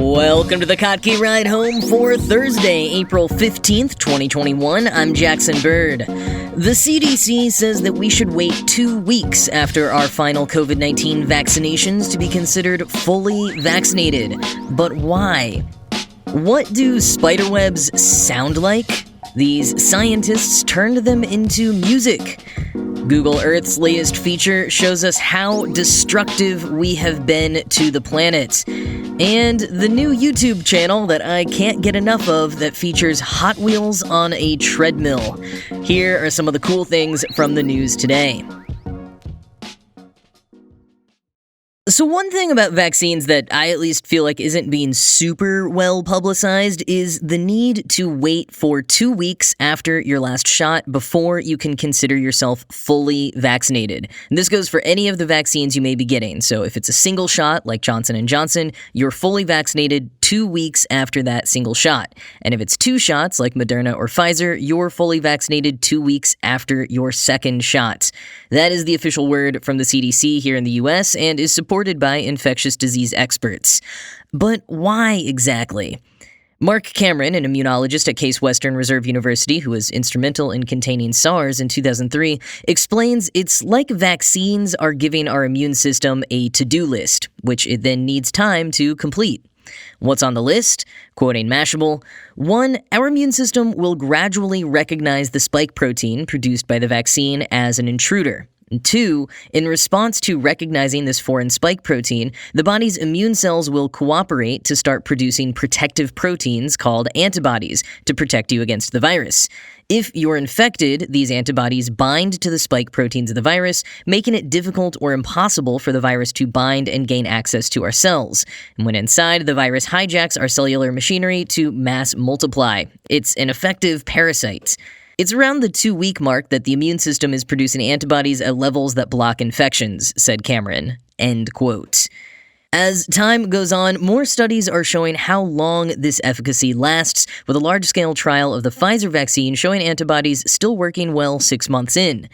Welcome to the Kottke Ride Home for Thursday, April 15th, 2021. I'm Jackson Bird. The CDC says that we should wait 2 weeks after our final COVID-19 vaccinations to be considered fully vaccinated. But why? What do spiderwebs sound like? These scientists turned them into music. Google Earth's latest feature shows us how destructive we have been to the planet. And the new YouTube channel that I can't get enough of that features Hot Wheels on a treadmill. Here are some of the cool things from the news today. So one thing about vaccines that I at least feel like isn't being super well publicized is the need to wait for 2 weeks after your last shot before you can consider yourself fully vaccinated. And this goes for any of the vaccines you may be getting. So if it's a single shot like Johnson & Johnson, you're fully vaccinated 2 weeks after that single shot. And if it's 2 shots like Moderna or Pfizer, you're fully vaccinated 2 weeks after your second shot. That is the official word from the CDC here in the US and is supported by infectious disease experts. But why exactly? Mark Cameron, an immunologist at Case Western Reserve University who was instrumental in containing SARS in 2003, explains it's like vaccines are giving our immune system a to-do list, which it then needs time to complete. What's on the list? Quoting Mashable, 1. Our immune system will gradually recognize the spike protein produced by the vaccine as an intruder. 2. In response to recognizing this foreign spike protein, the body's immune cells will cooperate to start producing protective proteins called antibodies to protect you against the virus. If you're infected, these antibodies bind to the spike proteins of the virus, making it difficult or impossible for the virus to bind and gain access to our cells. And when inside, the virus hijacks our cellular machinery to mass multiply. It's an effective parasite. It's around the 2-week mark that the immune system is producing antibodies at levels that block infections, said Cameron. End quote. As time goes on, more studies are showing how long this efficacy lasts, with a large-scale trial of the Pfizer vaccine showing antibodies still working well 6 months in.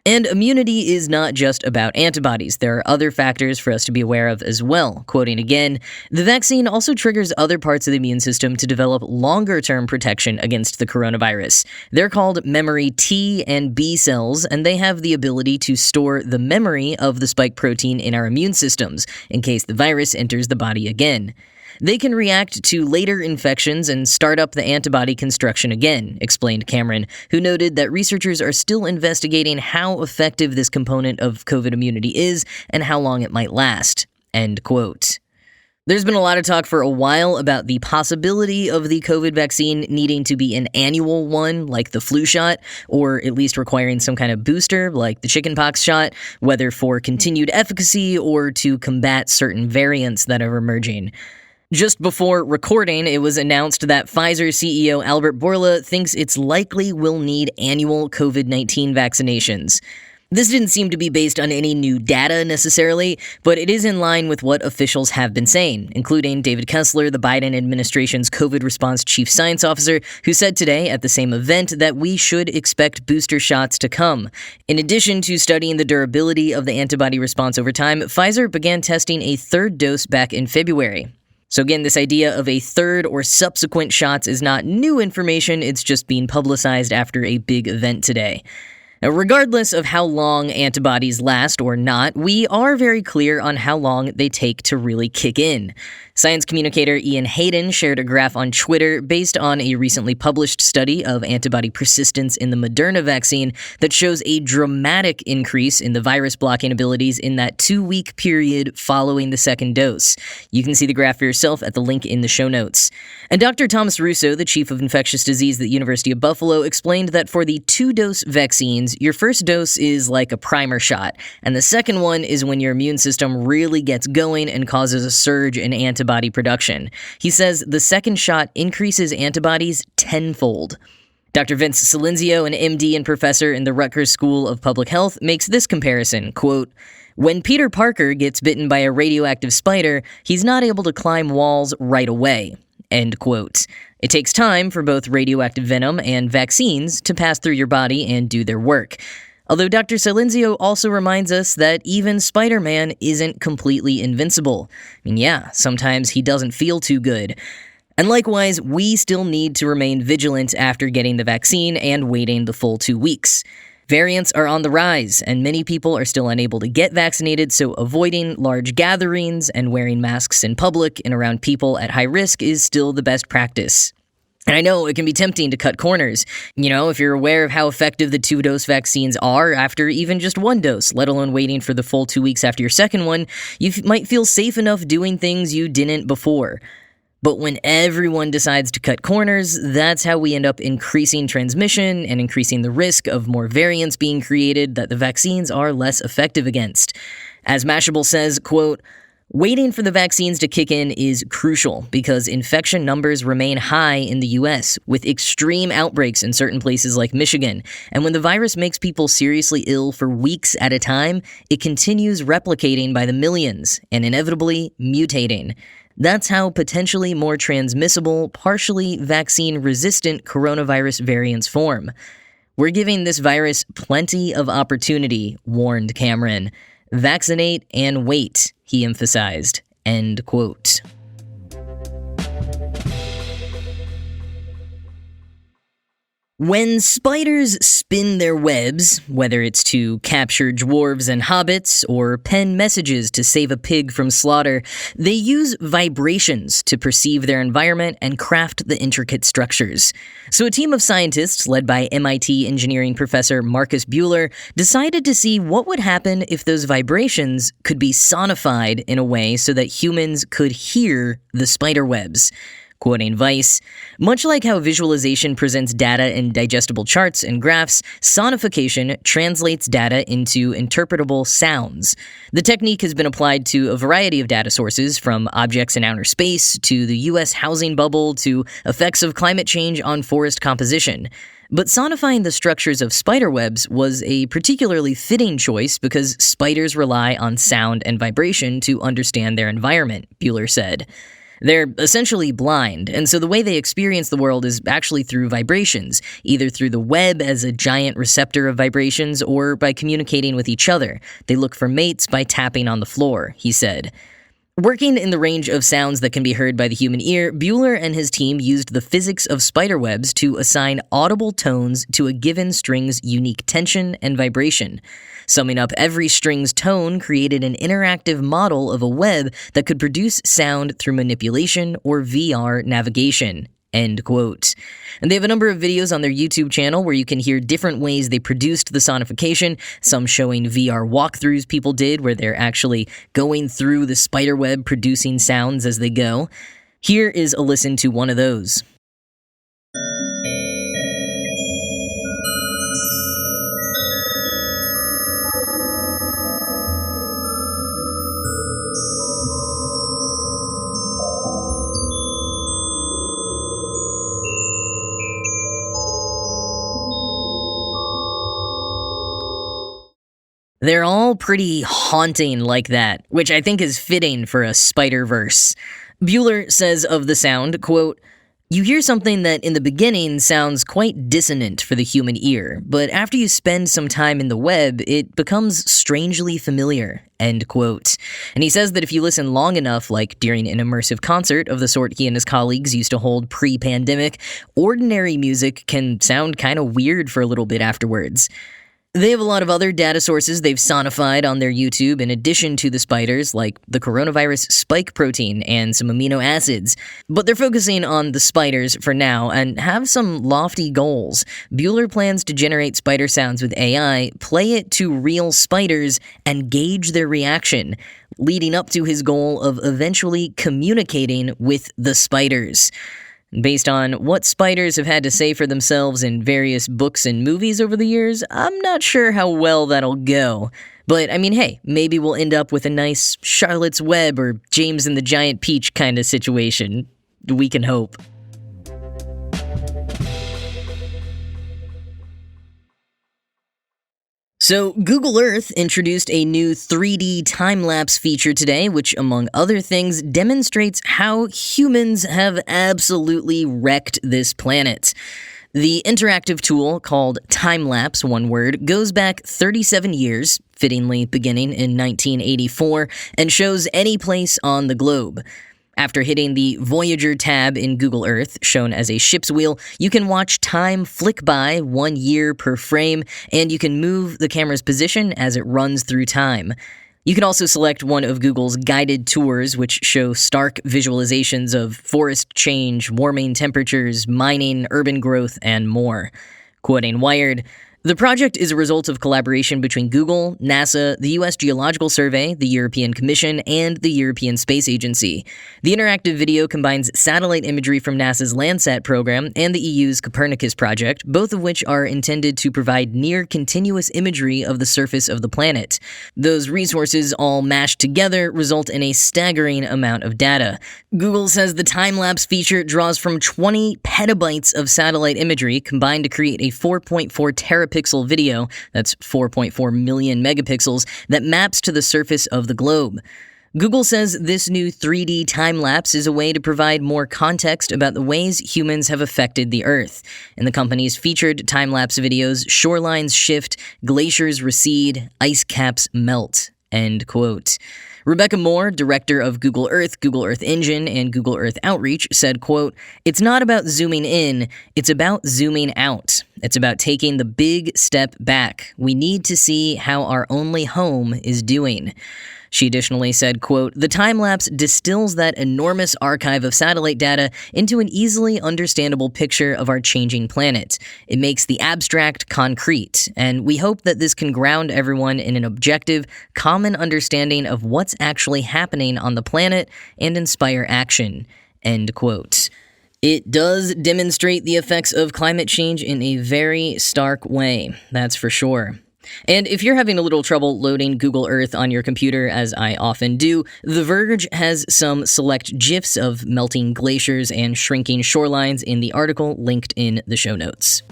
And immunity is not just about antibodies. There are other factors for us to be aware of as well. Quoting again, the vaccine also triggers other parts of the immune system to develop longer-term protection against the coronavirus. They're called memory T and B cells, and they have the ability to store the memory of the spike protein in our immune systems in case the virus enters the body again. They can react to later infections and start up the antibody construction again, explained Cameron, who noted that researchers are still investigating how effective this component of COVID immunity is and how long it might last. End quote. There's been a lot of talk for a while about the possibility of the COVID vaccine needing to be an annual one, like the flu shot, or at least requiring some kind of booster, like the chickenpox shot, whether for continued efficacy or to combat certain variants that are emerging. Just before recording, it was announced that Pfizer CEO Albert Bourla thinks it's likely we'll need annual COVID-19 vaccinations. This didn't seem to be based on any new data necessarily, but it is in line with what officials have been saying, including David Kessler, the Biden administration's COVID response chief science officer, who said today at the same event that we should expect booster shots to come. In addition to studying the durability of the antibody response over time, Pfizer began testing a third dose back in February. So again, this idea of a third or subsequent shots is not new information, it's just being publicized after a big event today. Now, regardless of how long antibodies last or not, we are very clear on how long they take to really kick in. Science communicator Ian Hayden shared a graph on Twitter based on a recently published study of antibody persistence in the Moderna vaccine that shows a dramatic increase in the virus-blocking abilities in that 2-week period following the second dose. You can see the graph for yourself at the link in the show notes. And Dr. Thomas Russo, the chief of infectious disease at the University of Buffalo, explained that for the 2-dose vaccines, your first dose is like a primer shot, and the second one is when your immune system really gets going and causes a surge in antibody production. He says the second shot increases antibodies tenfold. Dr. Vince Silenzio, an MD and professor in the Rutgers School of Public Health, makes this comparison, quote, "When Peter Parker gets bitten by a radioactive spider, he's not able to climb walls right away." End quote. It takes time for both radioactive venom and vaccines to pass through your body and do their work. Although Dr. Silenzio also reminds us that even Spider-Man isn't completely invincible. I mean, yeah, sometimes he doesn't feel too good. And likewise, we still need to remain vigilant after getting the vaccine and waiting the full 2 weeks. Variants are on the rise, and many people are still unable to get vaccinated, so avoiding large gatherings and wearing masks in public and around people at high risk is still the best practice. And I know it can be tempting to cut corners. If you're aware of how effective the 2-dose vaccines are after even just 1 dose, let alone waiting for the full 2 weeks after your second one, you might feel safe enough doing things you didn't before. But when everyone decides to cut corners, that's how we end up increasing transmission and increasing the risk of more variants being created that the vaccines are less effective against. As Mashable says, quote, "Waiting for the vaccines to kick in is crucial because infection numbers remain high in the US, with extreme outbreaks in certain places like Michigan. And when the virus makes people seriously ill for weeks at a time, it continues replicating by the millions and inevitably mutating. That's how potentially more transmissible, partially vaccine-resistant coronavirus variants form. We're giving this virus plenty of opportunity," warned Cameron. "Vaccinate and wait," he emphasized. End quote. When spiders spin their webs, whether it's to capture dwarves and hobbits or pen messages to save a pig from slaughter, they use vibrations to perceive their environment and craft the intricate structures. So a team of scientists led by MIT engineering professor Marcus Buehler decided to see what would happen if those vibrations could be sonified in a way so that humans could hear the spiderwebs. Quoting Vice, "Much like how visualization presents data in digestible charts and graphs, sonification translates data into interpretable sounds. The technique has been applied to a variety of data sources, from objects in outer space to the US housing bubble to effects of climate change on forest composition. But sonifying the structures of spiderwebs was a particularly fitting choice because spiders rely on sound and vibration to understand their environment," Buehler said. "They're essentially blind, and so the way they experience the world is actually through vibrations, either through the web as a giant receptor of vibrations or by communicating with each other. They look for mates by tapping on the floor," he said. Working in the range of sounds that can be heard by the human ear, Buehler and his team used the physics of spiderwebs to assign audible tones to a given string's unique tension and vibration. Summing up every string's tone created an interactive model of a web that could produce sound through manipulation or VR navigation. End quote. And they have a number of videos on their YouTube channel where you can hear different ways they produced the sonification, some showing VR walkthroughs people did where they're actually going through the spiderweb producing sounds as they go. Here is a listen to one of those. They're all pretty haunting like that, which I think is fitting for a Spider-Verse. Buehler says of the sound, quote, "You hear something that in the beginning sounds quite dissonant for the human ear, but after you spend some time in the web, it becomes strangely familiar," end quote. And he says that if you listen long enough, like during an immersive concert of the sort he and his colleagues used to hold pre-pandemic, ordinary music can sound kind of weird for a little bit afterwards. They have a lot of other data sources they've sonified on their YouTube in addition to the spiders, like the coronavirus spike protein and some amino acids. But they're focusing on the spiders for now and have some lofty goals. Buehler plans to generate spider sounds with AI, play it to real spiders, and gauge their reaction, leading up to his goal of eventually communicating with the spiders. Based on what spiders have had to say for themselves in various books and movies over the years, I'm not sure how well that'll go. But, I mean, hey, maybe we'll end up with a nice Charlotte's Web or James and the Giant Peach kind of situation. We can hope. So, Google Earth introduced a new 3D time-lapse feature today, which, among other things, demonstrates how humans have absolutely wrecked this planet. The interactive tool, called Timelapse, one word, goes back 37 years, fittingly beginning in 1984, and shows any place on the globe. After hitting the Voyager tab in Google Earth, shown as a ship's wheel, you can watch time flick by 1 year per frame, and you can move the camera's position as it runs through time. You can also select one of Google's guided tours, which show stark visualizations of forest change, warming temperatures, mining, urban growth, and more. Quoting Wired, "The project is a result of collaboration between Google, NASA, the U.S. Geological Survey, the European Commission, and the European Space Agency. The interactive video combines satellite imagery from NASA's Landsat program and the EU's Copernicus project, both of which are intended to provide near-continuous imagery of the surface of the planet. Those resources, all mashed together, result in a staggering amount of data. Google says the time-lapse feature draws from 20 petabytes of satellite imagery combined to create a 4.4 terapixel video, that's 4.4 million megapixels, that maps to the surface of the globe. Google says this new 3D time-lapse is a way to provide more context about the ways humans have affected the Earth. In the company's featured time-lapse videos, shorelines shift, glaciers recede, ice caps melt." End quote. Rebecca Moore, director of Google Earth Engine, and Google Earth Outreach, said, quote, "It's not about zooming in, it's about zooming out. It's about taking the big step back. We need to see how our only home is doing." She additionally said, quote, "The time-lapse distills that enormous archive of satellite data into an easily understandable picture of our changing planet. It makes the abstract concrete, and we hope that this can ground everyone in an objective, common understanding of what's actually happening on the planet and inspire action." End quote. It does demonstrate the effects of climate change in a very stark way, that's for sure. And if you're having a little trouble loading Google Earth on your computer, as I often do, The Verge has some select GIFs of melting glaciers and shrinking shorelines in the article linked in the show notes.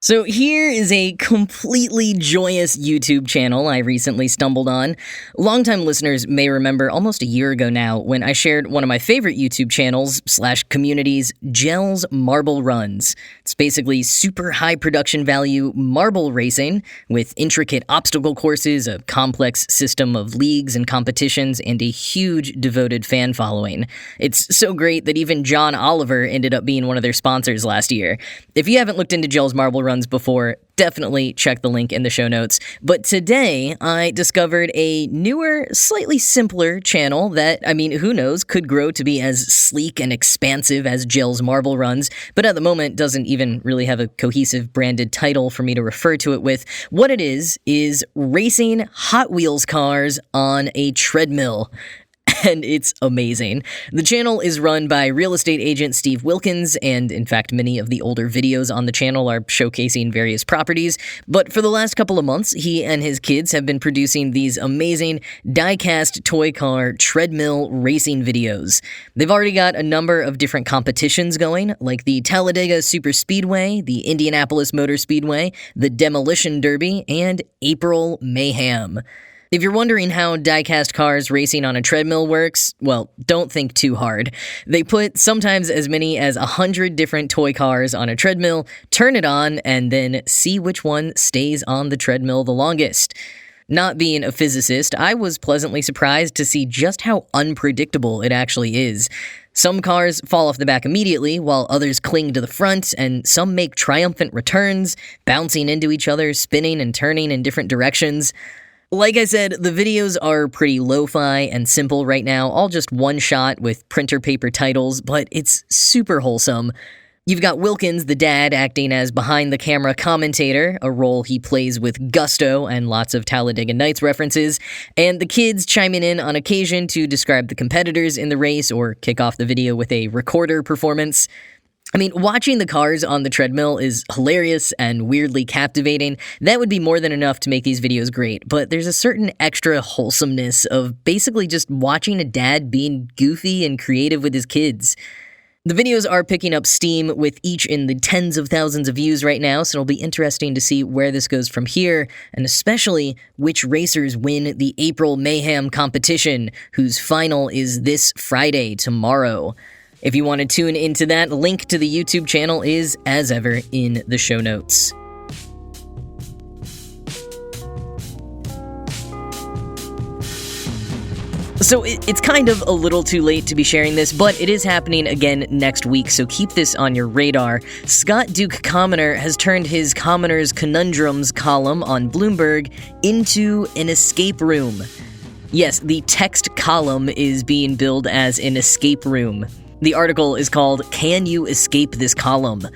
So here is a completely joyous YouTube channel I recently stumbled on. Longtime listeners may remember almost a year ago now when I shared one of my favorite YouTube channels / communities, Gels Marble Runs. It's basically super high production value marble racing with intricate obstacle courses, a complex system of leagues and competitions, and a huge devoted fan following. It's so great that even John Oliver ended up being one of their sponsors last year. If you haven't looked into Gels Marble Runs before, definitely check the link in the show notes. But today, I discovered a newer, slightly simpler channel that, who knows, could grow to be as sleek and expansive as Gels Marble Runs, but at the moment doesn't even really have a cohesive branded title for me to refer to it with. What it is racing Hot Wheels cars on a treadmill. And it's amazing. The channel is run by real estate agent Steve Wilkins, and in fact, many of the older videos on the channel are showcasing various properties. But for the last couple of months, he and his kids have been producing these amazing die-cast toy car treadmill racing videos. They've already got a number of different competitions going, like the Talladega Super Speedway, the Indianapolis Motor Speedway, the Demolition Derby, and April Mayhem. If you're wondering how die-cast cars racing on a treadmill works, well, don't think too hard. They put sometimes as many as 100 different toy cars on a treadmill, turn it on, and then see which one stays on the treadmill the longest. Not being a physicist, I was pleasantly surprised to see just how unpredictable it actually is. Some cars fall off the back immediately, while others cling to the front, and some make triumphant returns, bouncing into each other, spinning and turning in different directions. Like I said, the videos are pretty lo-fi and simple right now, all just one shot with printer paper titles, but it's super wholesome. You've got Wilkins, the dad, acting as behind-the-camera commentator, a role he plays with gusto and lots of Talladega Nights references, and the kids chiming in on occasion to describe the competitors in the race or kick off the video with a recorder performance. Watching the cars on the treadmill is hilarious and weirdly captivating. That would be more than enough to make these videos great, but there's a certain extra wholesomeness of basically just watching a dad being goofy and creative with his kids. The videos are picking up steam with each in the tens of thousands of views right now, so it'll be interesting to see where this goes from here, and especially which racers win the April Mayhem competition, whose final is this Friday, tomorrow. If you want to tune into that, link to the YouTube channel is, as ever, in the show notes. So it's kind of a little too late to be sharing this, but it is happening again next week, so keep this on your radar. Scott Duke Commoner has turned his Commoner's Conundrums column on Bloomberg into an escape room. Yes, the text column is being billed as an escape room. The article is called, "Can You Escape This Column?"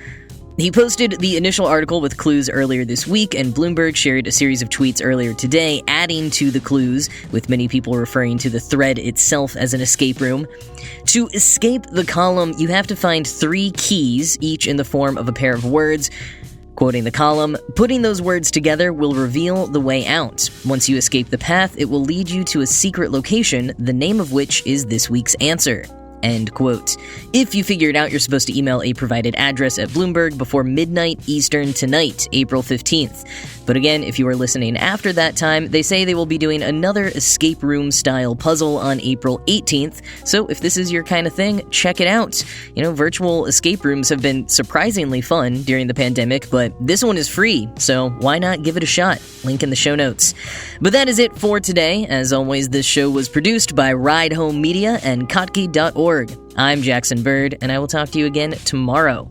He posted the initial article with clues earlier this week, and Bloomberg shared a series of tweets earlier today adding to the clues, with many people referring to the thread itself as an escape room. To escape the column, you have to find 3 keys, each in the form of a pair of words. Quoting the column, "Putting those words together will reveal the way out. Once you escape the path, it will lead you to a secret location, the name of which is this week's answer." End quote. If you figure it out, you're supposed to email a provided address at Bloomberg before midnight Eastern tonight, April 15th. But again, if you are listening after that time, they say they will be doing another escape room-style puzzle on April 18th, so if this is your kind of thing, check it out. Virtual escape rooms have been surprisingly fun during the pandemic, but this one is free, so why not give it a shot? Link in the show notes. But that is it for today. As always, this show was produced by Ride Home Media and Kottke.org. I'm Jackson Bird, and I will talk to you again tomorrow.